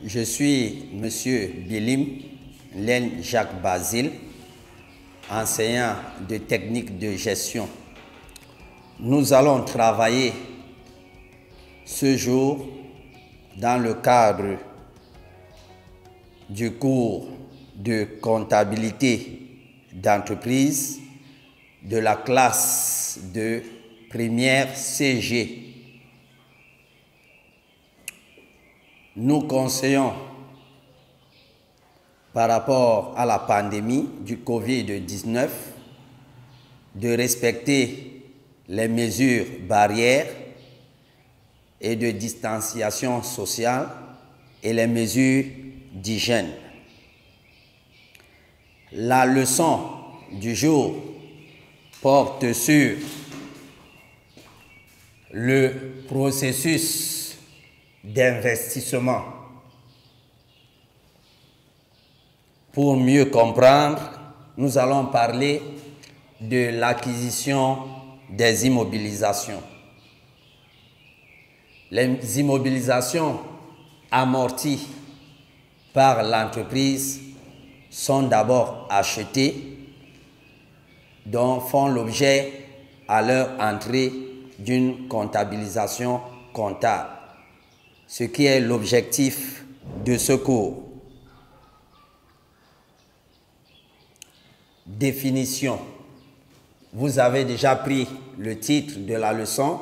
Je suis M. Bilim Len Jacques Basile, enseignant de technique de gestion. Nous allons travailler ce jour dans le cadre du cours de comptabilité d'entreprise de la classe de première CG. Nous conseillons, par rapport à la pandémie du Covid-19, de respecter les mesures barrières et de distanciation sociale et les mesures d'hygiène. La leçon du jour porte sur le processus d'investissement. Pour mieux comprendre, nous allons parler de l'acquisition des immobilisations. Les immobilisations amorties par l'entreprise sont d'abord achetées, dont font l'objet à leur entrée d'une comptabilisation comptable, ce qui est l'objectif de ce cours. Définition. Vous avez déjà pris le titre de la leçon,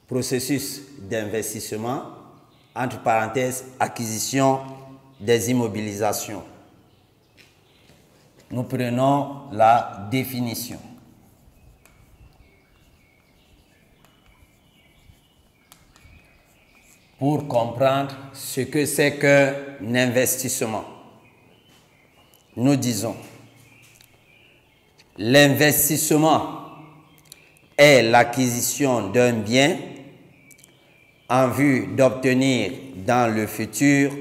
processus d'investissement, entre parenthèses, acquisition des immobilisations. Nous prenons la définition. Pour comprendre ce que c'est qu'un investissement, nous disons: l'investissement est l'acquisition d'un bien en vue d'obtenir dans le futur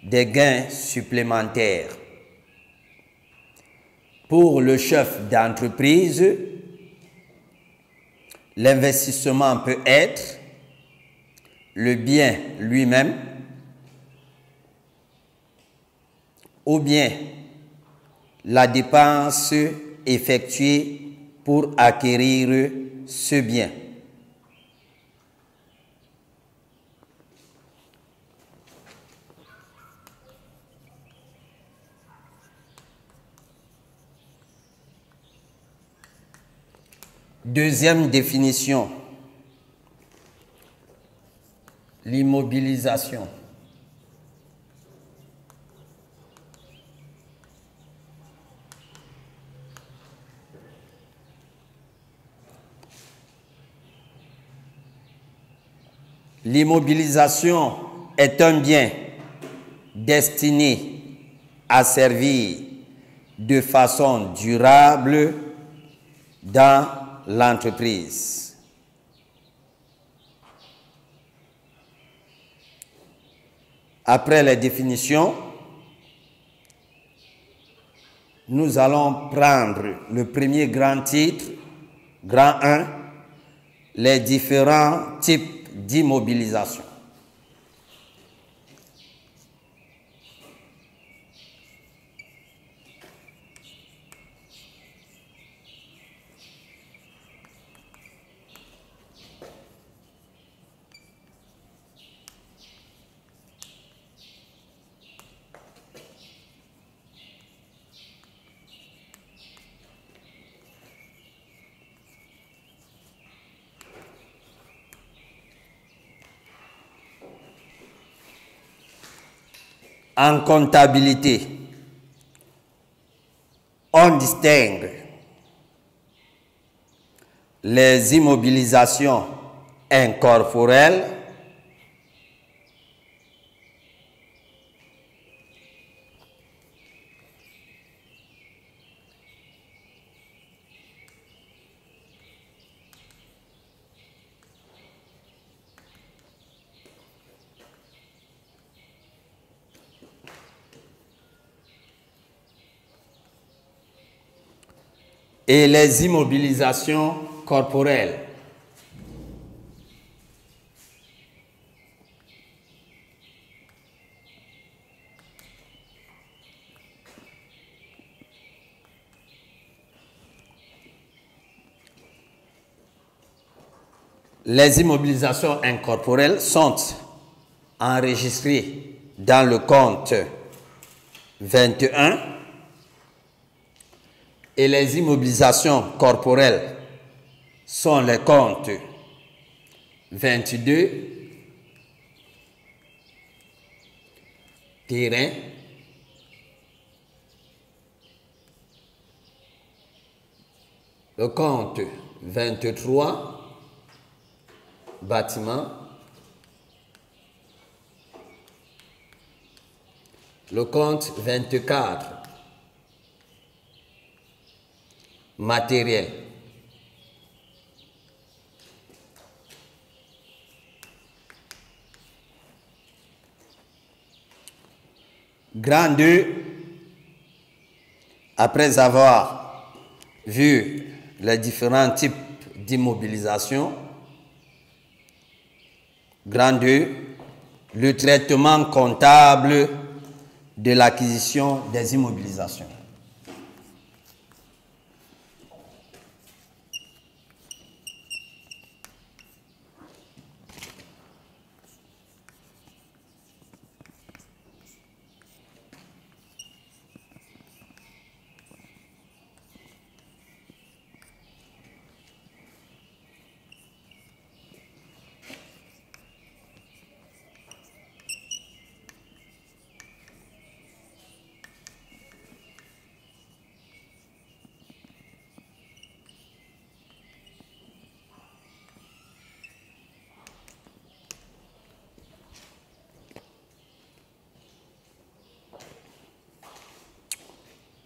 des gains supplémentaires. Pour le chef d'entreprise, l'investissement peut être le bien lui-même ou bien la dépense effectuée pour acquérir ce bien. Deuxième définition, l'immobilisation. L'immobilisation est un bien destiné à servir de façon durable dans l'entreprise. Après les définitions, nous allons prendre le premier grand titre, grand 1, les différents types d'immobilisation. En comptabilité, on distingue les immobilisations incorporelles et les immobilisations corporelles. Les immobilisations incorporelles sont enregistrées dans le compte 21 et les immobilisations corporelles sont les comptes 22, terrain, le compte 23, bâtiment, le compte 24, matériel. Grand 2, après avoir vu les différents types d'immobilisation, Grand 2, le traitement comptable de l'acquisition des immobilisations.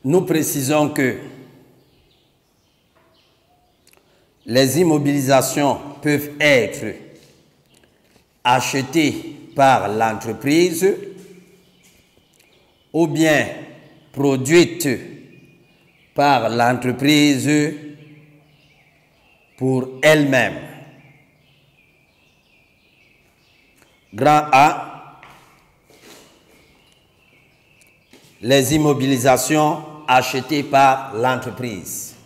Nous précisons que les immobilisations peuvent être achetées par l'entreprise ou bien produites par l'entreprise pour elle-même. Grand A, les immobilisations achetées par l'entreprise.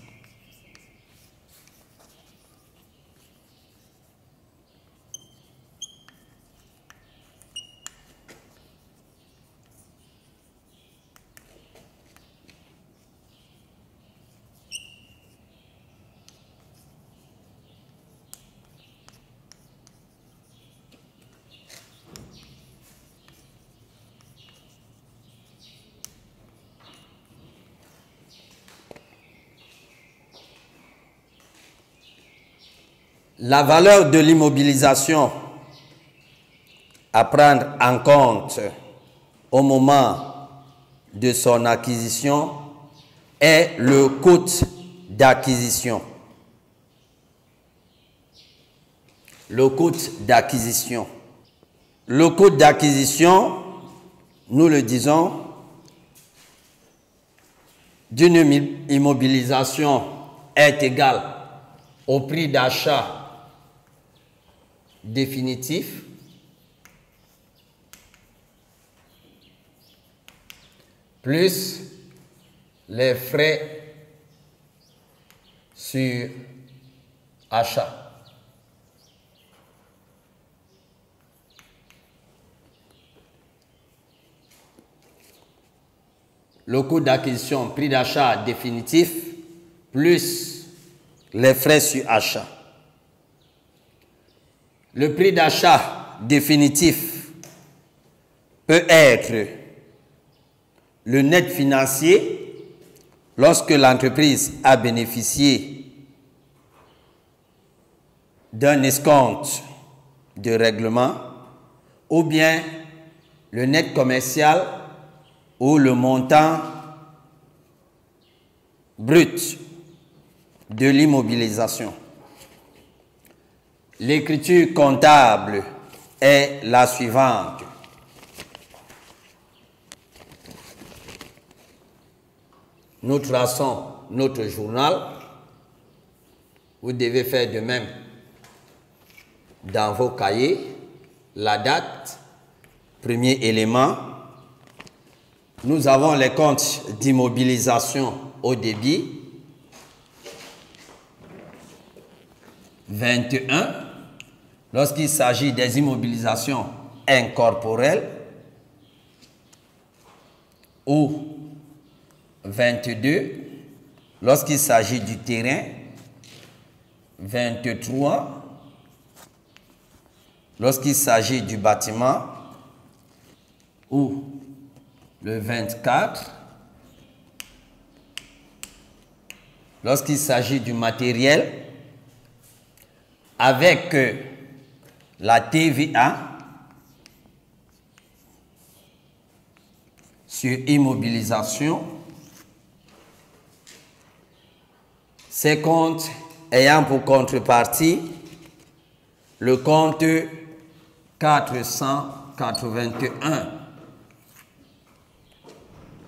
La valeur de l'immobilisation à prendre en compte au moment de son acquisition est le coût d'acquisition. Le coût d'acquisition. Le coût d'acquisition, nous le disons, d'une immobilisation est égal au prix d'achat définitif plus les frais sur achat. Le coût d'acquisition, prix d'achat définitif plus les frais sur achat. Le prix d'achat définitif peut être le net financier lorsque l'entreprise a bénéficié d'un escompte de règlement, ou bien le net commercial ou le montant brut de l'immobilisation. L'écriture comptable est la suivante. Nous traçons notre journal. Vous devez faire de même dans vos cahiers. La date, premier élément. Nous avons les comptes d'immobilisation au débit. 21, lorsqu'il s'agit des immobilisations incorporelles, ou 22, lorsqu'il s'agit du terrain, 23, lorsqu'il s'agit du bâtiment, ou le 24, lorsqu'il s'agit du matériel, avec la TVA sur immobilisation, ces comptes ayant pour contrepartie le compte 481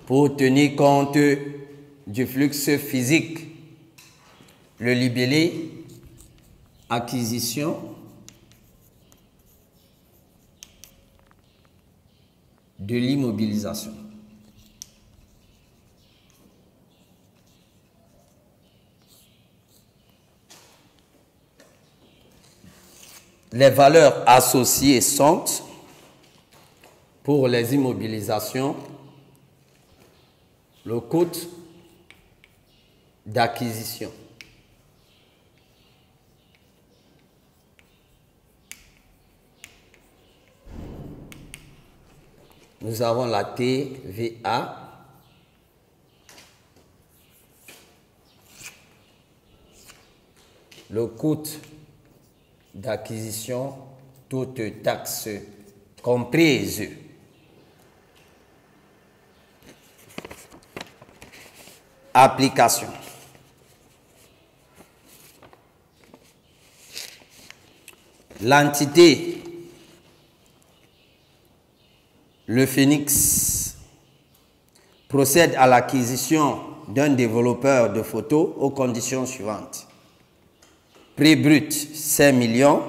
pour tenir compte du flux physique, le libellé acquisition de l'immobilisation. Les valeurs associées sont, pour les immobilisations, le coût d'acquisition. Nous avons la TVA, le coût d'acquisition, toutes taxes comprises. Application. L'entité, le Phoenix, procède à l'acquisition d'un développeur de photos aux conditions suivantes. Prix brut 5 millions,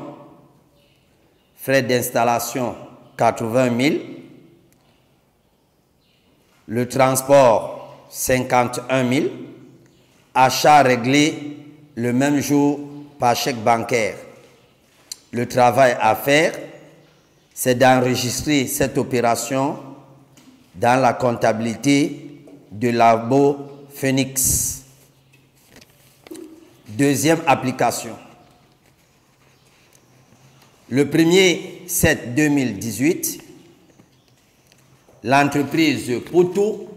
frais d'installation 80 000, le transport 51 000, achat réglé le même jour par chèque bancaire. Le travail à faire, c'est d'enregistrer cette opération dans la comptabilité de Labo Phoenix. Deuxième application. Le 1er 7 2018, l'entreprise Poutou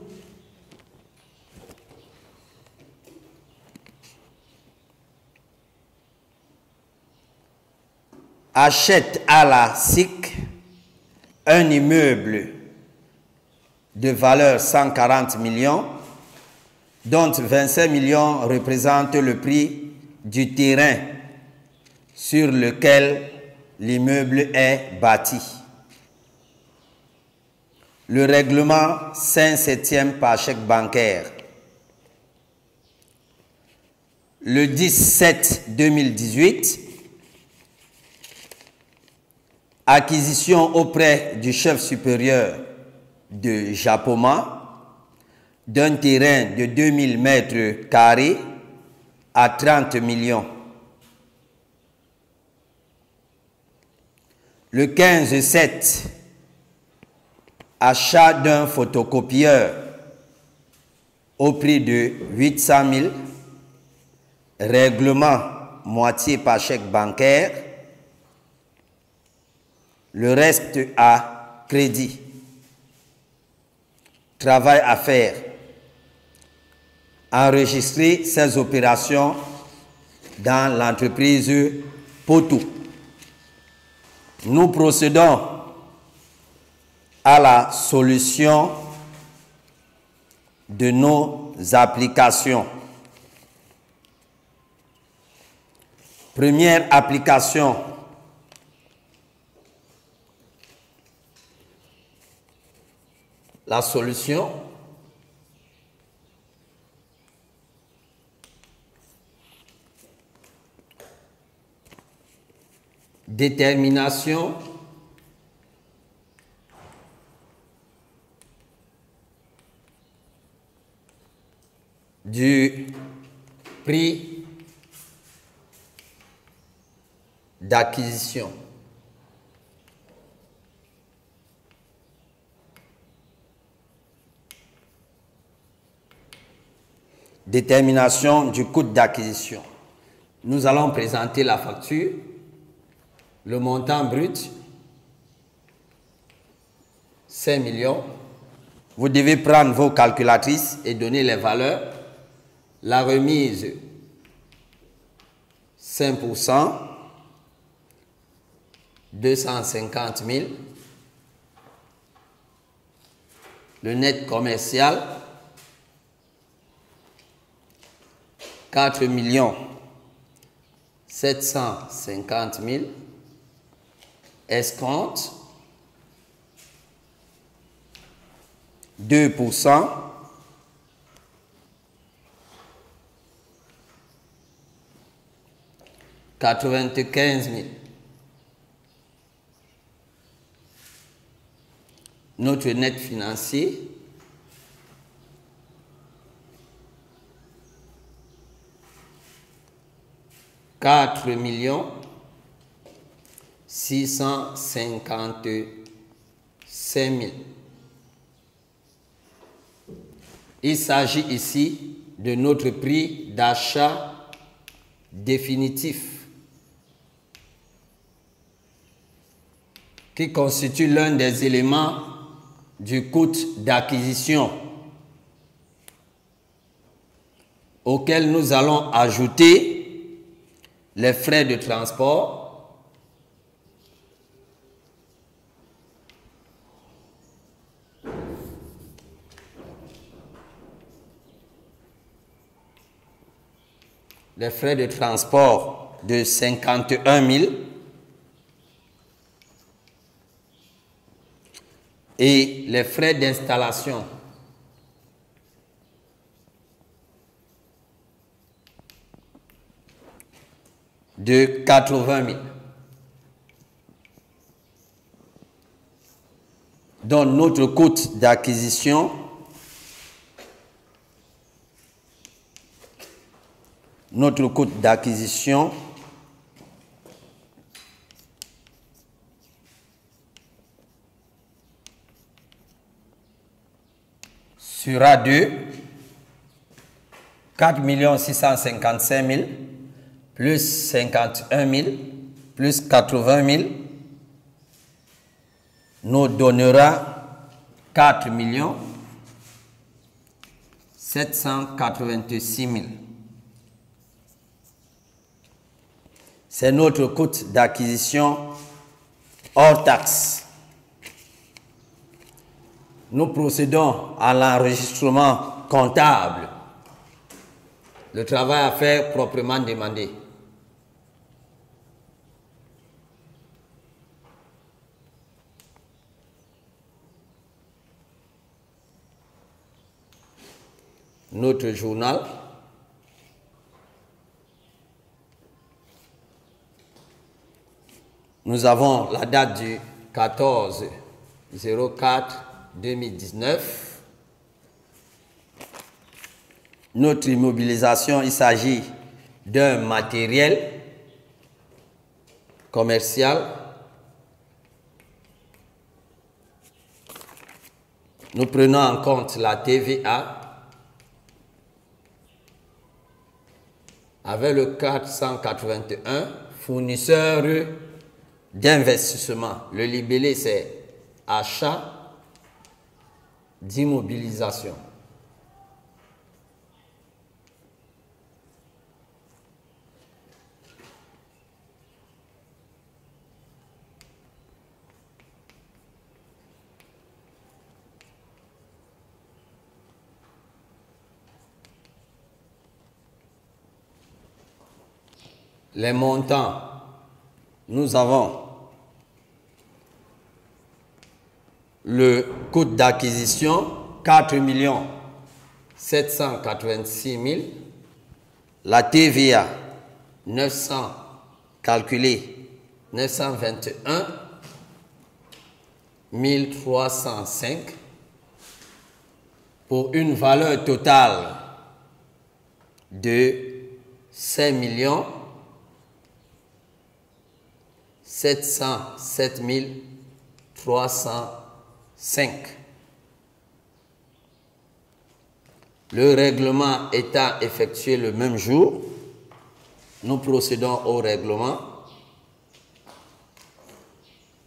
achète à la SIC un immeuble de valeur 140 millions, dont 25 millions représentent le prix du terrain sur lequel l'immeuble est bâti. Le règlement 5/7 par chèque bancaire. Le 17 2018, acquisition auprès du chef supérieur de Japoma d'un terrain de 2000 mètres carrés à 30 millions. Le 15/7, achat d'un photocopieur au prix de 800 000, règlement moitié par chèque bancaire, le reste à crédit. Travail à faire. Enregistrer ces opérations dans l'entreprise Poutou. Nous procédons à la solution de nos applications. Première application. La solution. Détermination. Du prix d'acquisition. Détermination du coût d'acquisition. Nous allons présenter la facture, le montant brut, 5 millions. Vous devez prendre vos calculatrices et donner les valeurs. La remise, 5%, 250 000. Le net commercial, 4 750 000. Escompte, 2%. « 95 000. Notre net financier, « 4 655 000. Il s'agit ici de notre prix d'achat définitif qui constitue l'un des éléments du coût d'acquisition auquel nous allons ajouter les frais de transport, de 51 000 et les frais d'installation de 80 000. Donc notre coût d'acquisition sera de 4 655 000 plus 51 000 plus 80 000 nous donnera 4 786 000. C'est notre coût d'acquisition hors taxe. Nous procédons à l'enregistrement comptable. Le travail à faire proprement demandé. Notre journal. Nous avons la date du 14/04/2019. Notre immobilisation, il s'agit d'un matériel commercial. Nous prenons en compte la TVA avec le 481, fournisseur d'investissement. Le libellé, c'est achat d'immobilisation. Les montants, nous avons le coût d'acquisition 4 786 000, la TVA 900 calculé 921 305 pour une valeur totale de 5 707 305. Le règlement étant effectué le même jour, nous procédons au règlement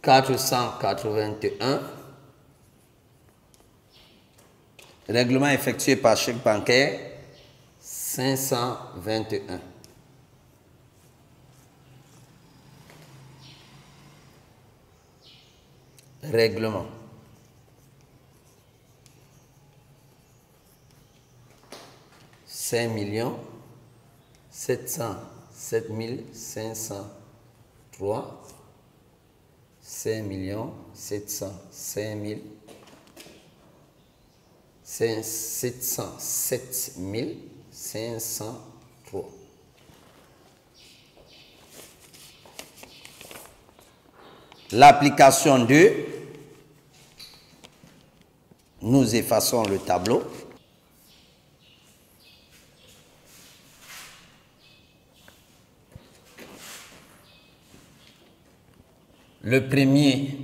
481. Règlement effectué par chèque bancaire 521. Règlement. $5 707 503. 5 705 707 503. L'application 2, nous effaçons le tableau. Le 1er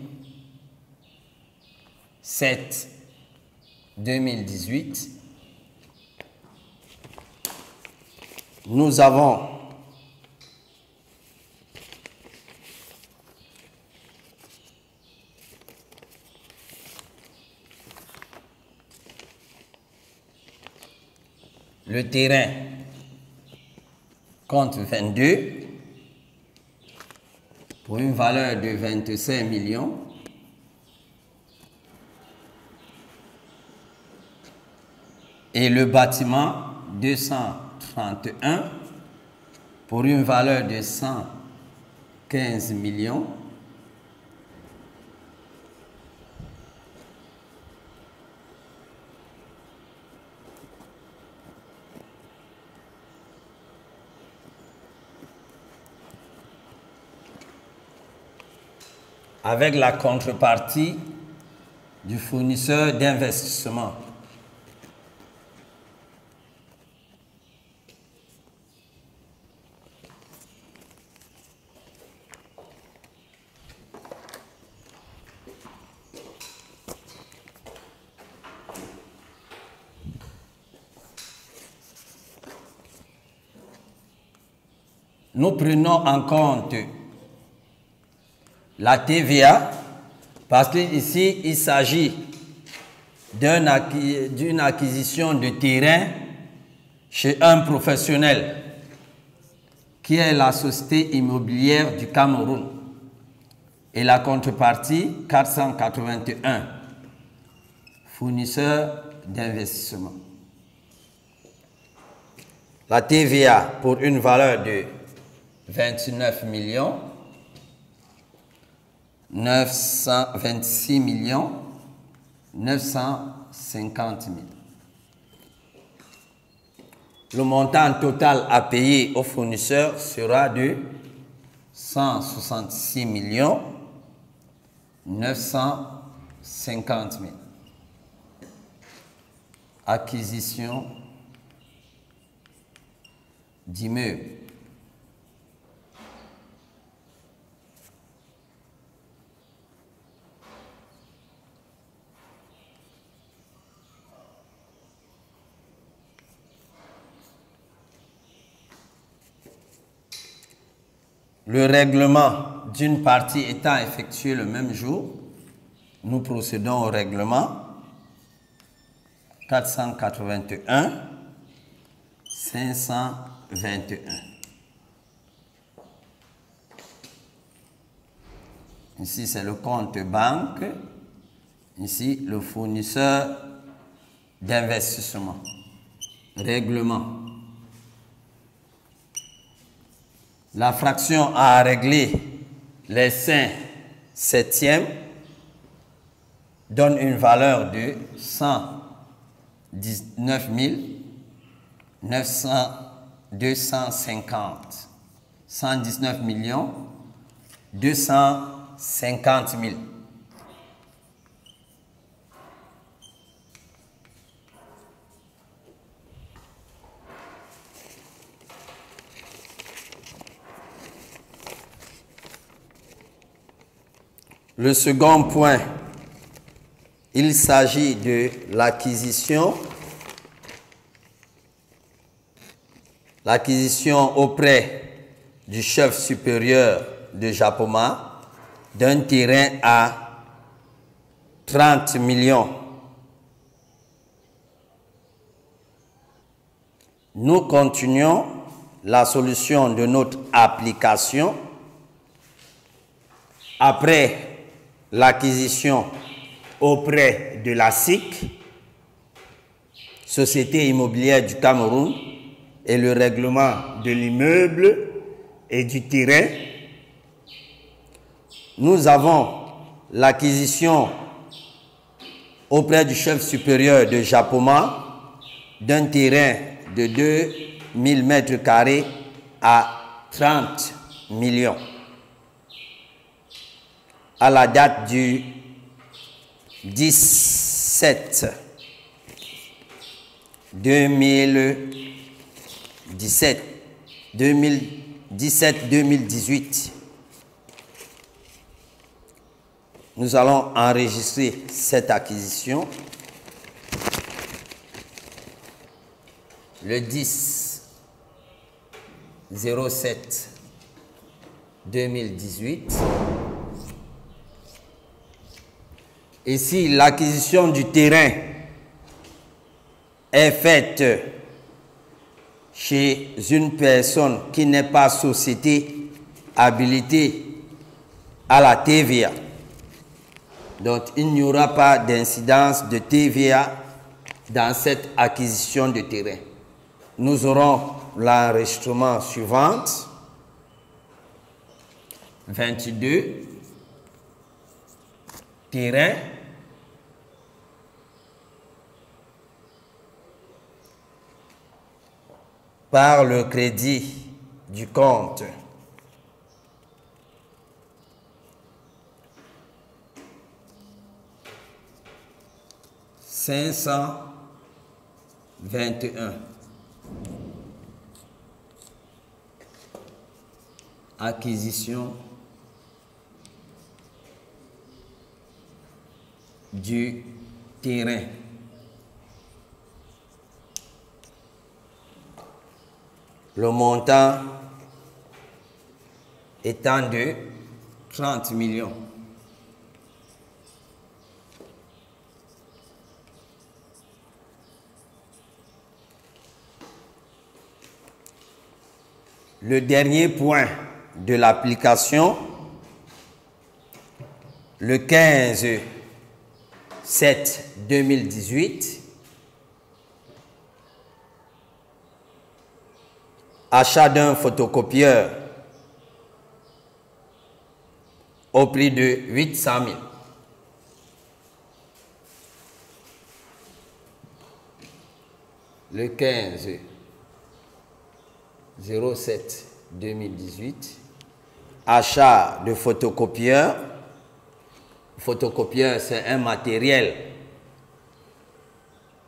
7 2018, nous avons le terrain compte 22 pour une valeur de 25 millions. Et le bâtiment 231 pour une valeur de 115 millions. Avec la contrepartie du fournisseur d'investissement. Nous prenons en compte la TVA, parce qu'ici, il s'agit d'une acquisition de terrain chez un professionnel qui est la Société immobilière du Cameroun. Et la contrepartie, 481, fournisseur d'investissement. La TVA pour une valeur de 29 millions. 926 950 000. Le montant total à payer au fournisseur sera de 166 950 000. Acquisition d'immeubles. Le règlement d'une partie étant effectué le même jour, nous procédons au règlement 481 521. Ici, c'est le compte banque. Ici, le fournisseur d'investissement. Règlement. La fraction à régler les 5 septièmes donne une valeur de 119 250. 119 250 000. Le second point, il s'agit de l'acquisition l'acquisition auprès du chef supérieur de Japoma d'un terrain à 30 millions. Nous continuons la solution de notre application après l'acquisition auprès de la SIC, Société immobilière du Cameroun, et le règlement de l'immeuble et du terrain. Nous avons l'acquisition auprès du chef supérieur de Japoma d'un terrain de 2000 mètres carrés à 30 millions. À la date du 2017-2018, nous allons enregistrer cette acquisition le 10-07-2018. Et si l'acquisition du terrain est faite chez une personne qui n'est pas société habilitée à la TVA, donc il n'y aura pas d'incidence de TVA dans cette acquisition de terrain. Nous aurons l'enregistrement suivant: 22 terrain par le crédit du compte $521. Acquisition du terrain. Le montant étant de 30 millions. Le dernier point de l'application, le 15/7/2018, achat d'un photocopieur au prix de 800 000. Le 15/07/2018, achat de photocopieur. Photocopieur, c'est un matériel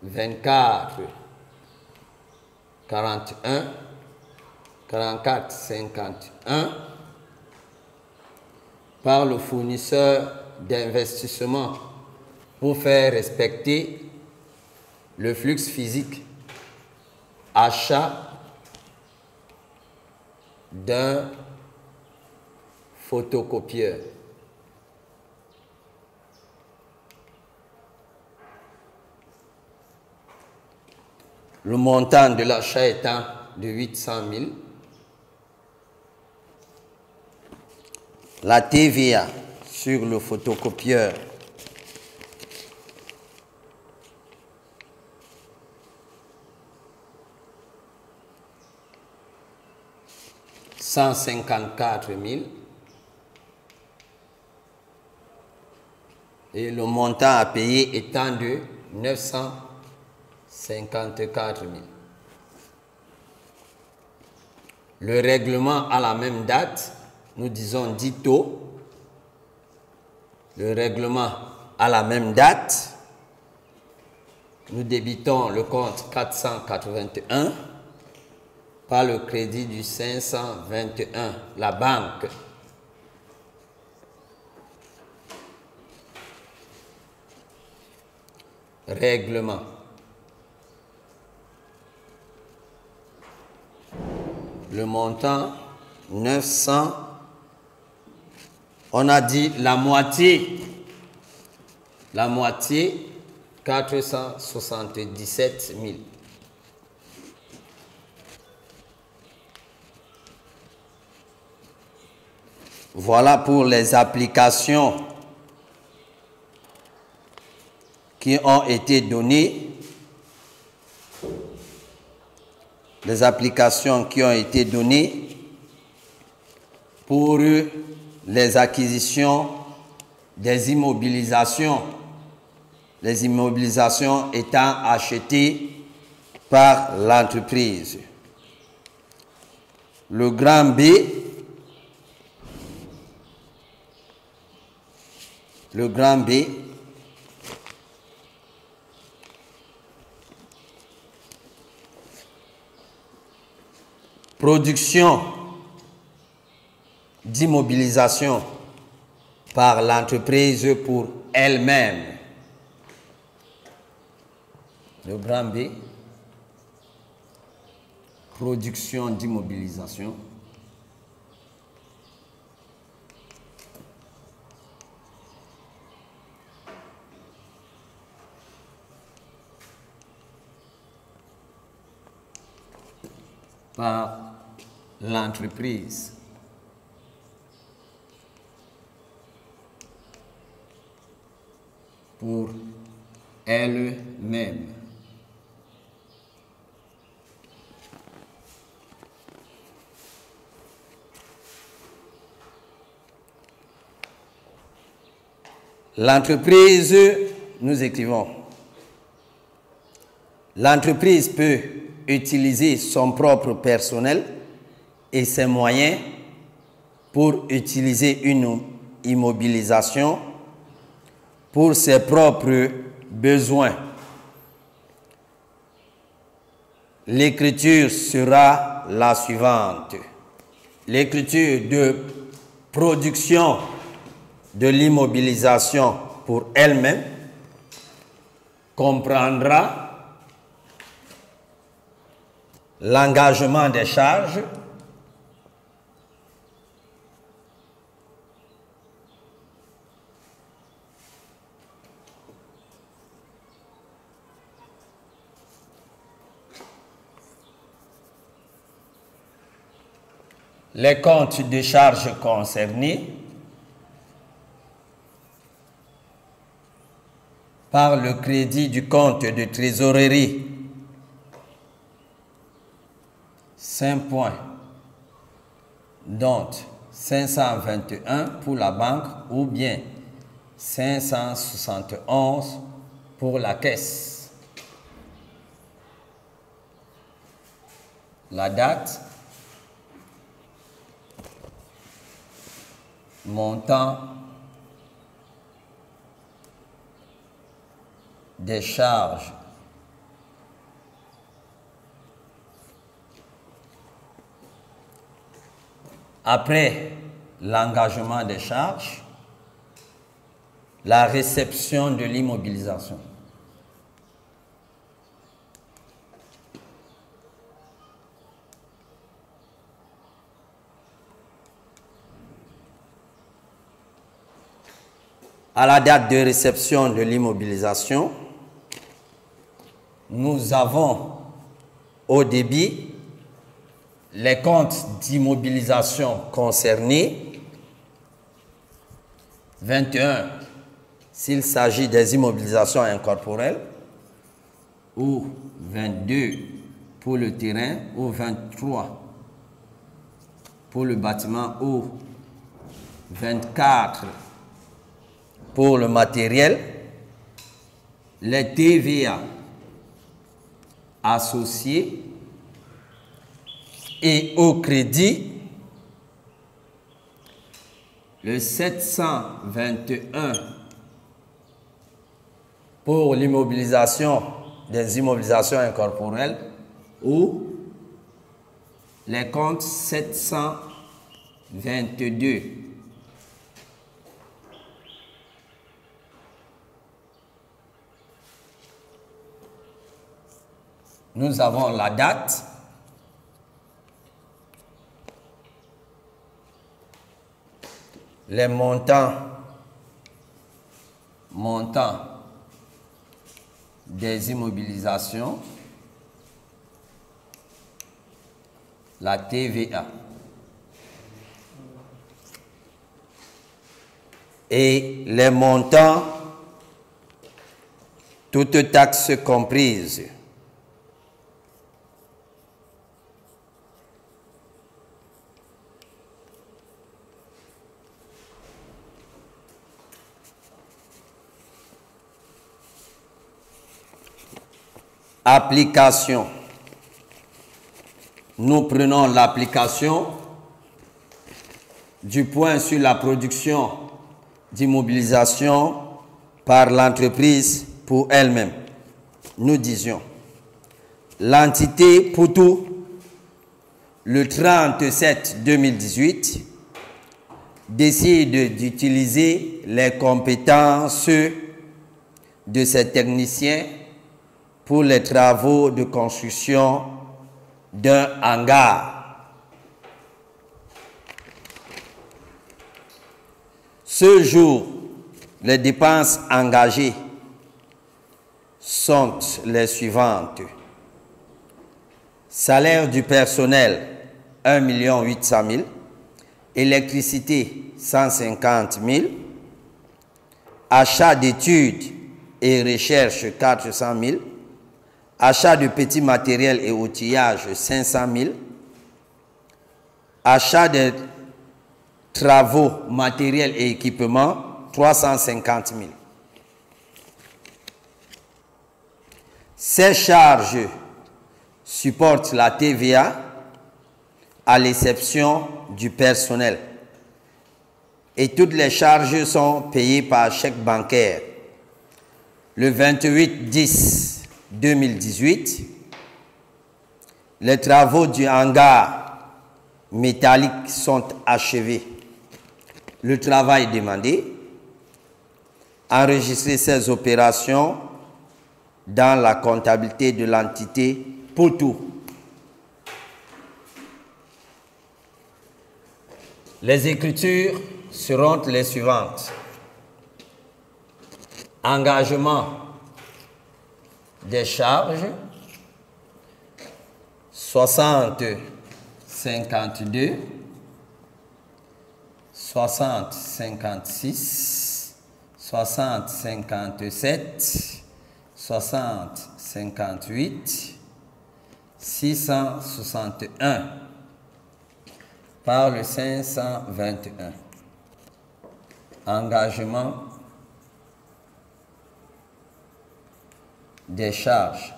24-41-44-51 par le fournisseur d'investissement pour faire respecter le flux physique. Achat d'un photocopieur. Le montant de l'achat étant de 800 000. La TVA sur le photocopieur $154 000 et le montant à payer étant de 954 000. Le règlement à la même date, nous disons dito. Le règlement à la même date, nous débitons le compte 481 par le crédit du 521, la banque. Règlement. Le montant, 900. On a dit la moitié. La moitié, 477 000. Voilà pour les applications qui ont été données. Les applications qui ont été données pour les acquisitions des immobilisations. Les immobilisations étant achetées par l'entreprise. Le grand B, le grand B, production d'immobilisation par l'entreprise pour elle-même. Le grand B, production d'immobilisation par l'entreprise pour elle-même. L'entreprise, nous écrivons, l'entreprise peut utiliser son propre personnel et ses moyens pour utiliser une immobilisation pour ses propres besoins. L'écriture sera la suivante. L'écriture de production de l'immobilisation pour elle-même comprendra l'engagement des charges, les comptes de charges concernés par le crédit du compte de trésorerie. 5 points, dont 521 pour la banque ou bien 571 pour la caisse. La date, montant des charges, après l'engagement des charges, la réception de l'immobilisation. À la date de réception de l'immobilisation, nous avons au débit les comptes d'immobilisation concernés. 21, s'il s'agit des immobilisations incorporelles, ou 22 pour le terrain, ou 23 pour le bâtiment, ou 24 pour le matériel. Les TVA associés et au crédit, le 721 pour l'immobilisation des immobilisations incorporelles ou les comptes 722. Nous avons la date, les montants des immobilisations, la TVA, et les montants, toutes taxes comprises. Application. Nous prenons l'application du point sur la production d'immobilisation par l'entreprise pour elle-même. Nous disions, l'entité Poutou, le 30/7/2018, décide d'utiliser les compétences de ses techniciens pour les travaux de construction d'un hangar. Ce jour, les dépenses engagées sont les suivantes. Salaire du personnel, 1 800 000. Électricité, 150 000. Achat d'études et recherche, 400 000. Achat de petits matériels et outillage, 500 000. Achat de travaux, matériels et équipements, 350 000. Ces charges supportent la TVA à l'exception du personnel. Et toutes les charges sont payées par chèque bancaire. Le 28/10/2018, les travaux du hangar métallique sont achevés. Le travail demandé, enregistrer ces opérations dans la comptabilité de l'entité Poutou. Les écritures seront les suivantes. Engagement des charges, 60/52, 60/56, 60/57, 60/58, 661 par le 521. Engagement des charges.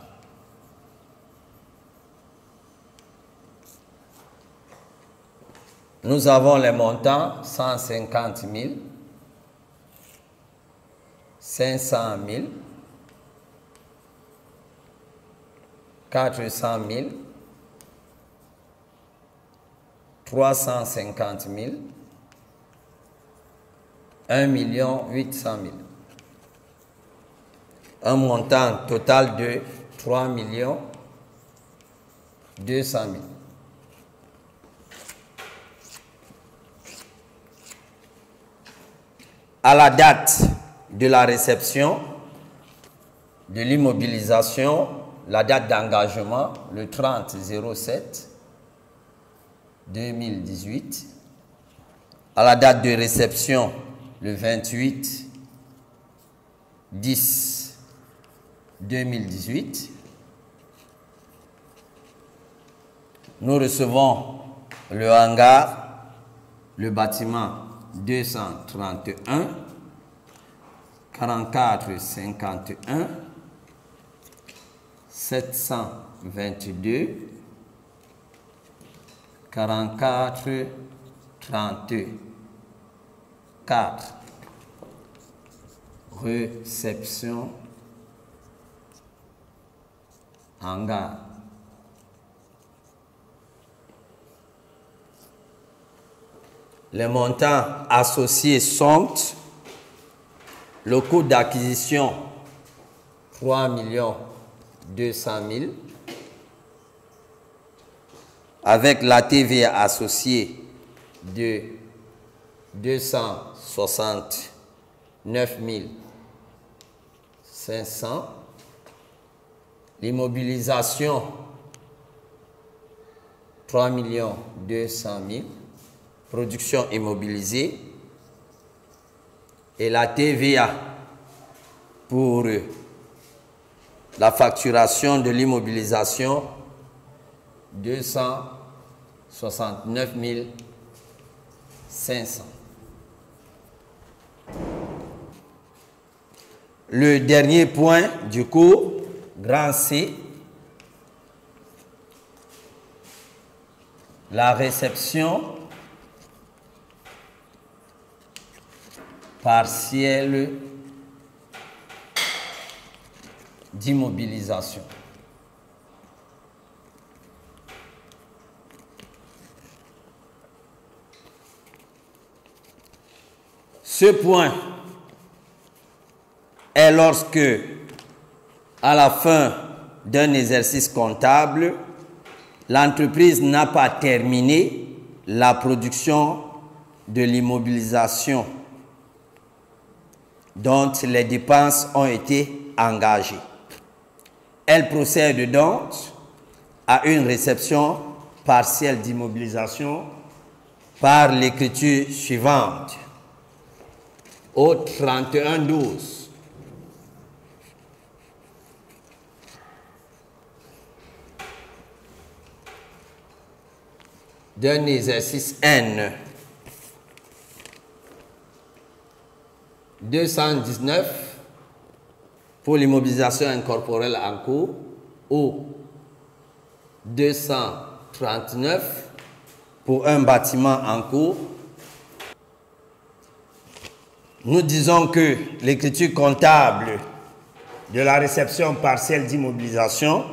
Nous avons les montants 150 000, 500 000, 400 000, 350 000, 1 800 000. Un montant total de 3 200 000. À la date de la réception de l'immobilisation, la date d'engagement, le 30/07/2018. À la date de réception, le 28/10/2018. Nous recevons le hangar, le bâtiment 231, 4451, 722, 44 34. Réception hangar. Les montants associés sont le coût d'acquisition 3 200 000 avec la TVA associée de 269 500. L'immobilisation, 3 200 000. Production immobilisée. Et la TVA pour la facturation de l'immobilisation, 269 500. Le dernier point du cours, grand C, la réception partielle d'immobilisation. Ce point est lorsque, à la fin d'un exercice comptable, l'entreprise n'a pas terminé la production de l'immobilisation dont les dépenses ont été engagées. Elle procède donc à une réception partielle d'immobilisation par l'écriture suivante. Au 31-12. D'un exercice N. 219 pour l'immobilisation incorporelle en cours ou 239 pour un bâtiment en cours. Nous disons que l'écriture comptable de la réception partielle d'immobilisation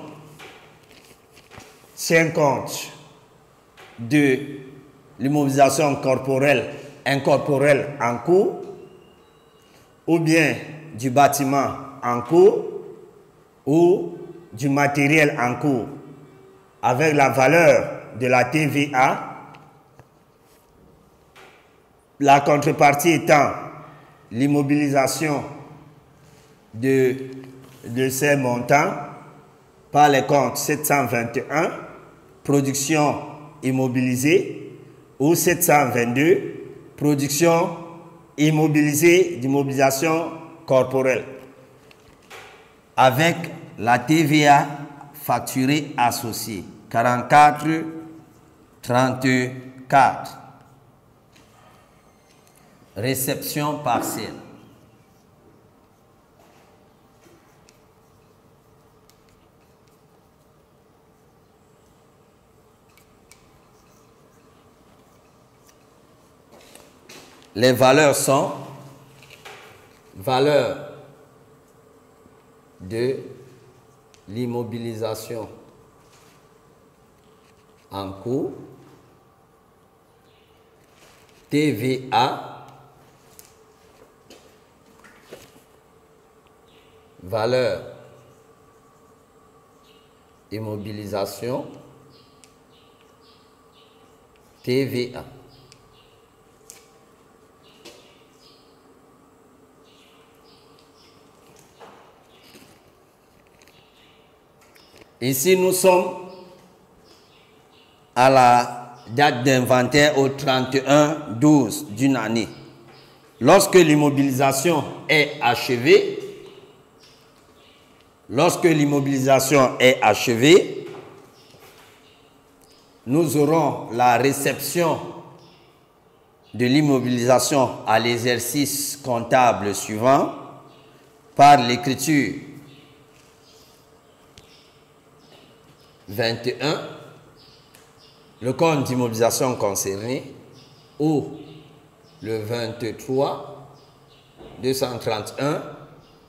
tient compte de l'immobilisation incorporelle en cours ou bien du bâtiment en cours ou du matériel en cours avec la valeur de la TVA, la contrepartie étant l'immobilisation de ces montants par les comptes 721, production immobilisée, ou 722, production immobilisée d'immobilisation corporelle, avec la TVA facturée associée, 44, 34. Réception partielle. Les valeurs sont valeur de l'immobilisation en cours, TVA, valeur immobilisation, TVA. Ici, nous sommes à la date d'inventaire au 31-12 d'une année. Lorsque l'immobilisation est achevée, nous aurons la réception de l'immobilisation à l'exercice comptable suivant par l'écriture 21, le compte d'immobilisation concerné, ou le 23, 231,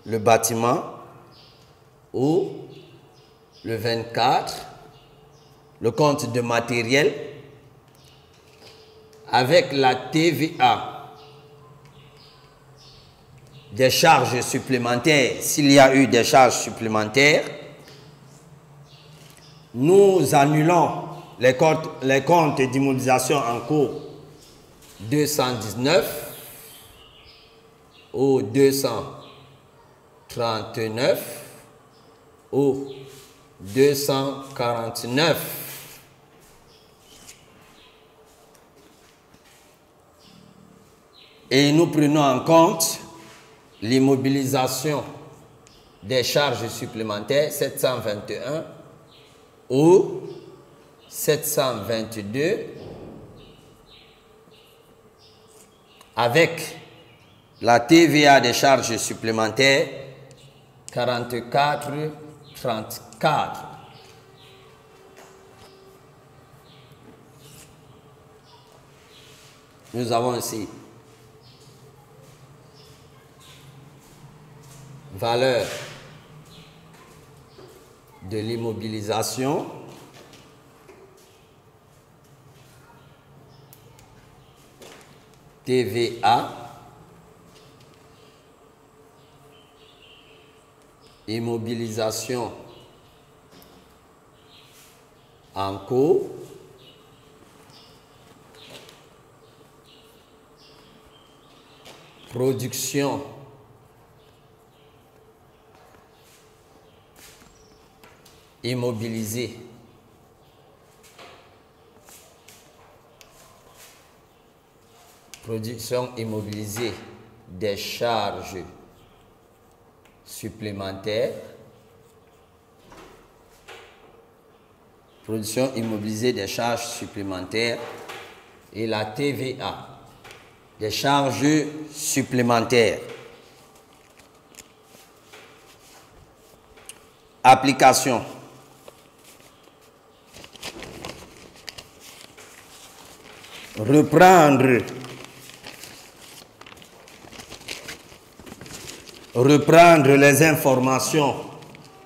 le bâtiment, ou le 24, le compte de matériel, avec la TVA, des charges supplémentaires, s'il y a eu des charges supplémentaires, nous annulons les comptes d'immobilisation en cours 219 au 239 au 249. Et nous prenons en compte l'immobilisation des charges supplémentaires 721 au 722 avec la TVA des charges supplémentaires 44,34. Nous avons ici valeur de l'immobilisation TVA immobilisation en cours production immobilisée production immobilisée des charges supplémentaires production immobilisée des charges supplémentaires et la TVA des charges supplémentaires. Application. Reprendre les informations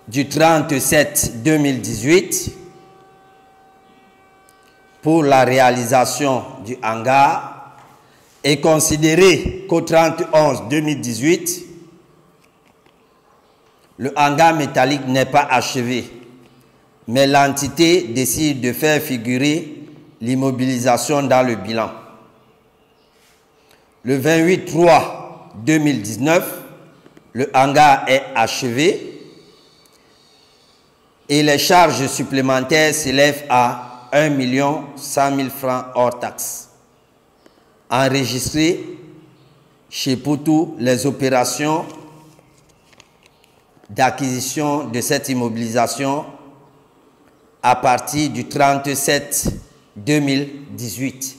du 30/7/2018 pour la réalisation du hangar et considérer qu'au 30/11/2018, le hangar métallique n'est pas achevé, mais l'entité décide de faire figurer l'immobilisation dans le bilan. Le 28/3/2019, le hangar est achevé et les charges supplémentaires s'élèvent à 1 100 000 francs hors taxes. Enregistrées chez Poutou les opérations d'acquisition de cette immobilisation à partir du 30/7/2018.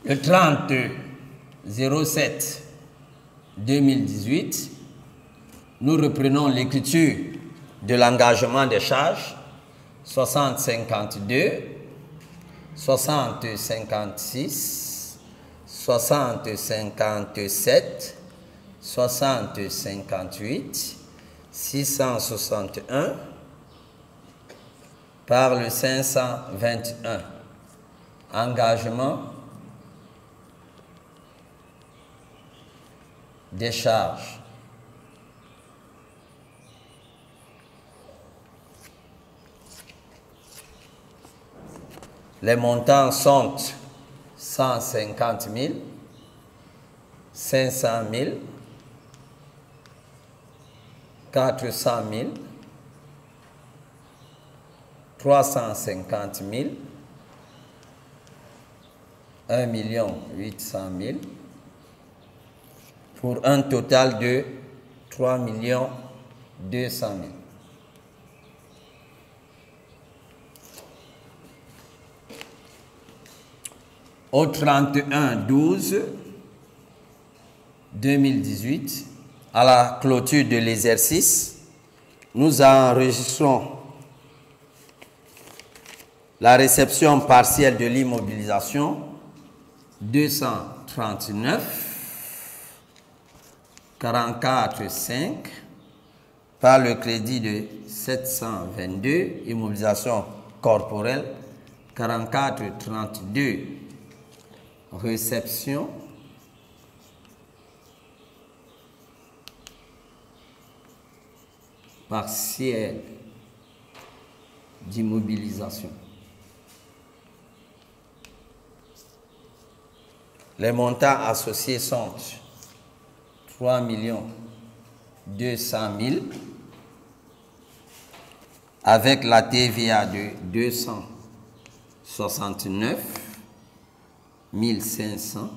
Le 30/07/2018, nous reprenons l'écriture de l'engagement des charges 60/52, 60/56, 60/57, 60/58, 661 par le 521. Engagement des charges. Les montants sont 150 000, 500 000, 400 000, 350 000, 1 800 000, pour un total de 3 200 000. Au 31/12/2018, à la clôture de l'exercice, nous enregistrons la réception partielle de l'immobilisation 239,44,5 par le crédit de 722, immobilisation corporelle 44,32, réception partielle d'immobilisation. Les montants associés sont 3 200 000 avec la TVA de 269 500,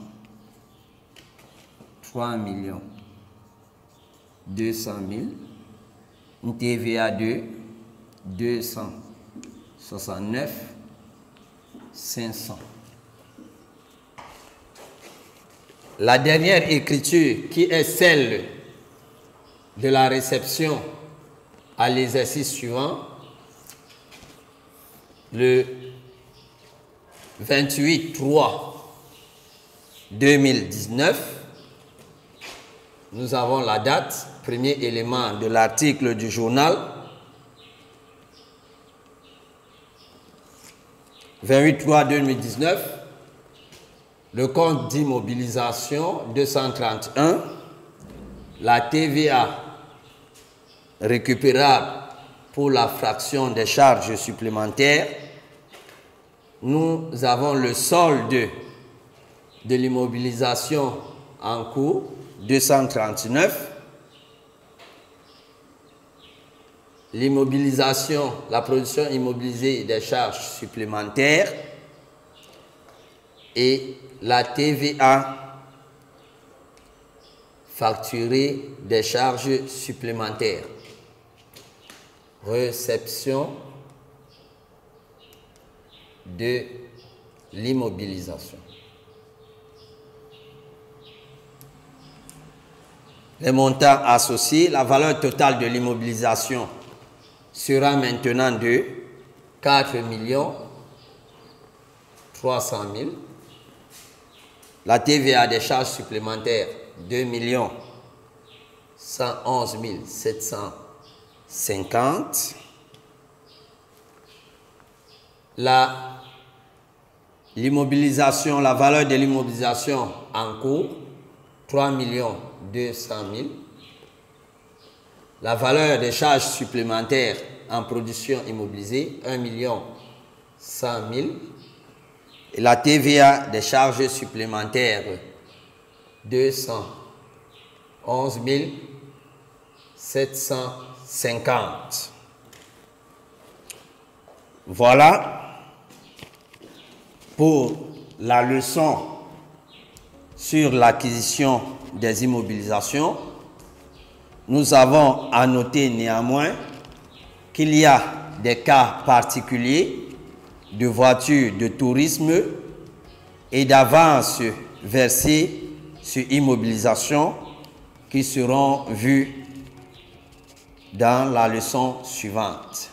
3 200 000, une TVA de 269 500. La dernière écriture qui est celle de la réception à l'exercice suivant, le 28/3/2019, nous avons la date, premier élément de l'article du journal. 28/3/2019, le compte d'immobilisation 231, la TVA récupérable pour la fraction des charges supplémentaires. Nous avons le solde de l'immobilisation en cours, 239. L'immobilisation, la production immobilisée des charges supplémentaires et la TVA facturée des charges supplémentaires. Réception de l'immobilisation. Les montants associés, la valeur totale de l'immobilisation sera maintenant de 4 300 000. La TVA des charges supplémentaires, 2 111 750. L'immobilisation, la valeur de l'immobilisation en cours, 3 200 000. La valeur des charges supplémentaires en production immobilisée, 1 100 000. Et la TVA des charges supplémentaires, 211 750. Voilà pour la leçon sur l'acquisition des immobilisations. Nous avons à noter néanmoins qu'il y a des cas particuliers de voitures de tourisme et d'avances versées sur immobilisation qui seront vus dans la leçon suivante.